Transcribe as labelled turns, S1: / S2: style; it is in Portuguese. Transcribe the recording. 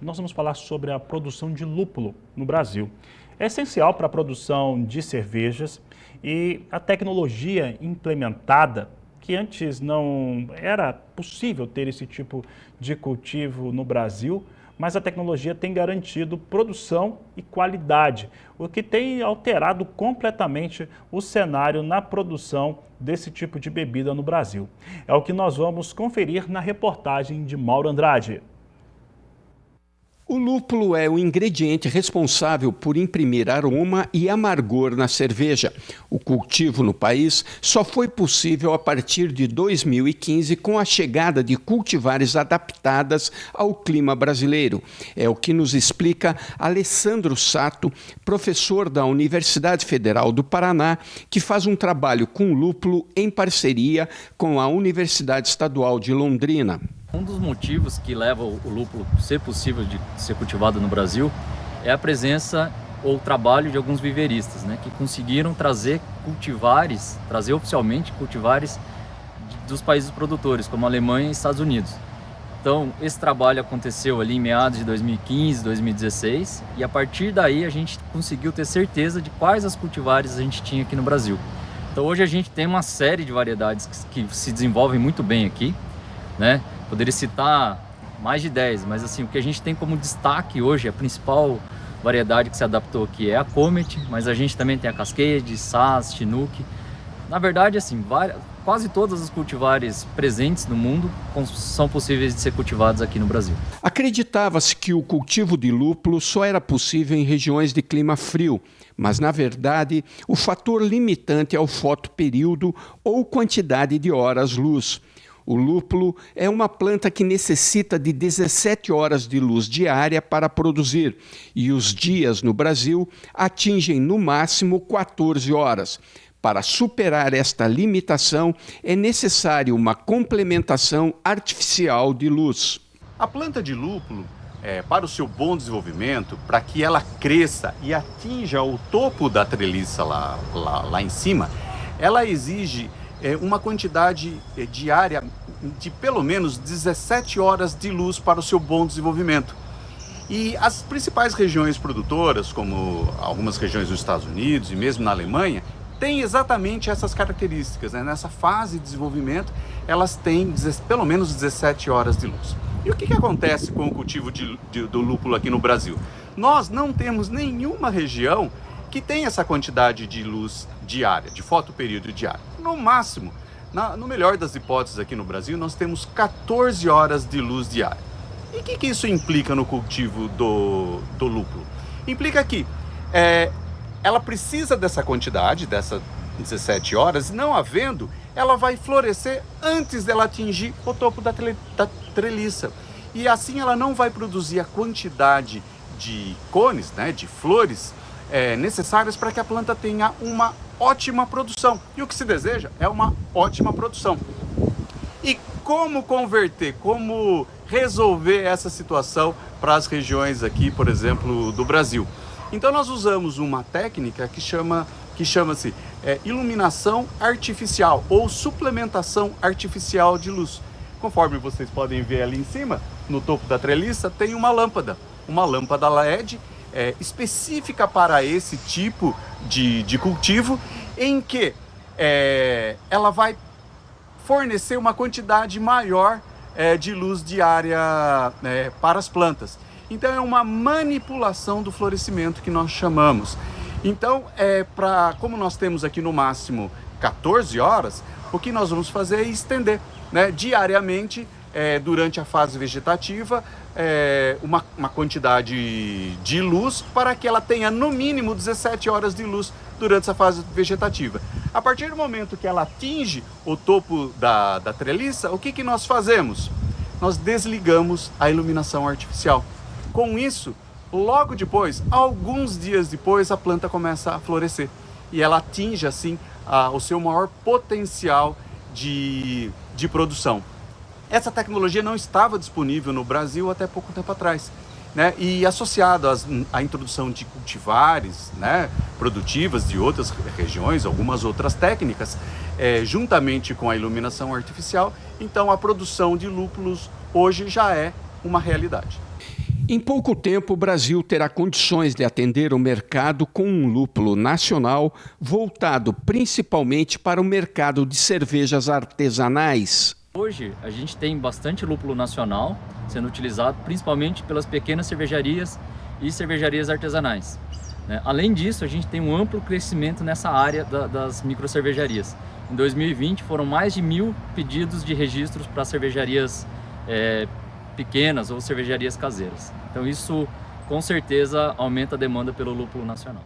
S1: nós vamos falar sobre a produção de lúpulo no Brasil. É essencial para a produção de cervejas e a tecnologia implementada, que antes não era possível ter esse tipo de cultivo no Brasil, mas a tecnologia tem garantido produção e qualidade, o que tem alterado completamente o cenário na produção desse tipo de bebida no Brasil. É o que nós vamos conferir na reportagem de Mauro Andrade.
S2: O lúpulo é o ingrediente responsável por imprimir aroma e amargor na cerveja. O cultivo no país só foi possível a partir de 2015 com a chegada de cultivares adaptadas ao clima brasileiro. É o que nos explica Alessandro Sato, professor da Universidade Federal do Paraná, que faz um trabalho com lúpulo em parceria com a Universidade Estadual de Londrina.
S3: Um dos motivos que leva o lúpulo a ser possível de ser cultivado no Brasil é a presença ou o trabalho de alguns viveristas, né, que conseguiram trazer oficialmente cultivares dos países produtores, como Alemanha e Estados Unidos. Então, esse trabalho aconteceu ali em meados de 2015, 2016, e a partir daí a gente conseguiu ter certeza de quais as cultivares a gente tinha aqui no Brasil. Então, hoje a gente tem uma série de variedades que se desenvolvem muito bem aqui, né? Poderia citar mais de 10, mas assim, o que a gente tem como destaque hoje, a principal variedade que se adaptou aqui é a Comet, mas a gente também tem a Cascade, Saaz, Chinook. Na verdade, assim, quase todas as cultivares presentes no mundo são possíveis de ser cultivados aqui no Brasil.
S2: Acreditava-se que o cultivo de lúpulo só era possível em regiões de clima frio, mas, na verdade, o fator limitante é o fotoperíodo ou quantidade de horas-luz. O lúpulo é uma planta que necessita de 17 horas de luz diária para produzir, e os dias no Brasil atingem no máximo 14 horas. Para superar esta limitação, é necessário uma complementação artificial de luz.
S4: A planta de lúpulo, para o seu bom desenvolvimento, para que ela cresça e atinja o topo da treliça lá em cima, ela exige uma quantidade diária de pelo menos 17 horas de luz para o seu bom desenvolvimento. E as principais regiões produtoras, como algumas regiões dos Estados Unidos e mesmo na Alemanha, têm exatamente essas características, né? Nessa fase de desenvolvimento, elas têm pelo menos 17 horas de luz. E o que acontece com o cultivo do lúpulo aqui no Brasil? Nós não temos nenhuma região que tem essa quantidade de luz diária, de fotoperíodo diário. No máximo, no melhor das hipóteses aqui no Brasil, nós temos 14 horas de luz diária. E o que isso implica no cultivo do lúpulo? Implica que ela precisa dessa quantidade, dessas 17 horas, e não havendo, ela vai florescer antes dela atingir o topo da treliça. E assim ela não vai produzir a quantidade de cones, né, de flores, necessárias para que a planta tenha uma ótima produção. E o que se deseja é uma ótima produção. E como converter, como resolver essa situação para as regiões aqui, por exemplo, do Brasil? Então nós usamos uma técnica que chama-se iluminação artificial ou suplementação artificial de luz. Conforme vocês podem ver ali em cima, no topo da treliça, tem uma lâmpada LED específica para esse tipo de cultivo, em que ela vai fornecer uma quantidade maior de luz diária para as plantas. Então é uma manipulação do florescimento que nós chamamos. Então, como nós temos aqui no máximo 14 horas, o que nós vamos fazer é estender, né, diariamente, durante a fase vegetativa, uma quantidade de luz para que ela tenha no mínimo 17 horas de luz durante essa fase vegetativa. A partir do momento que ela atinge o topo da treliça, o que nós fazemos? Nós desligamos a iluminação artificial. Com isso, logo depois, alguns dias depois, a planta começa a florescer e ela atinge assim o seu maior potencial de produção. Essa tecnologia não estava disponível no Brasil até pouco tempo atrás, né? E associado à introdução de cultivares, né, produtivas de outras regiões, algumas outras técnicas, juntamente com a iluminação artificial, então a produção de lúpulos hoje já é uma realidade.
S2: Em pouco tempo, o Brasil terá condições de atender o mercado com um lúpulo nacional voltado principalmente para o mercado de cervejas artesanais.
S3: Hoje, a gente tem bastante lúpulo nacional sendo utilizado principalmente pelas pequenas cervejarias e cervejarias artesanais. Além disso, a gente tem um amplo crescimento nessa área das microcervejarias. Em 2020, foram mais de 1.000 pedidos de registros para cervejarias pequenas ou cervejarias caseiras. Então isso, com certeza, aumenta a demanda pelo lúpulo nacional.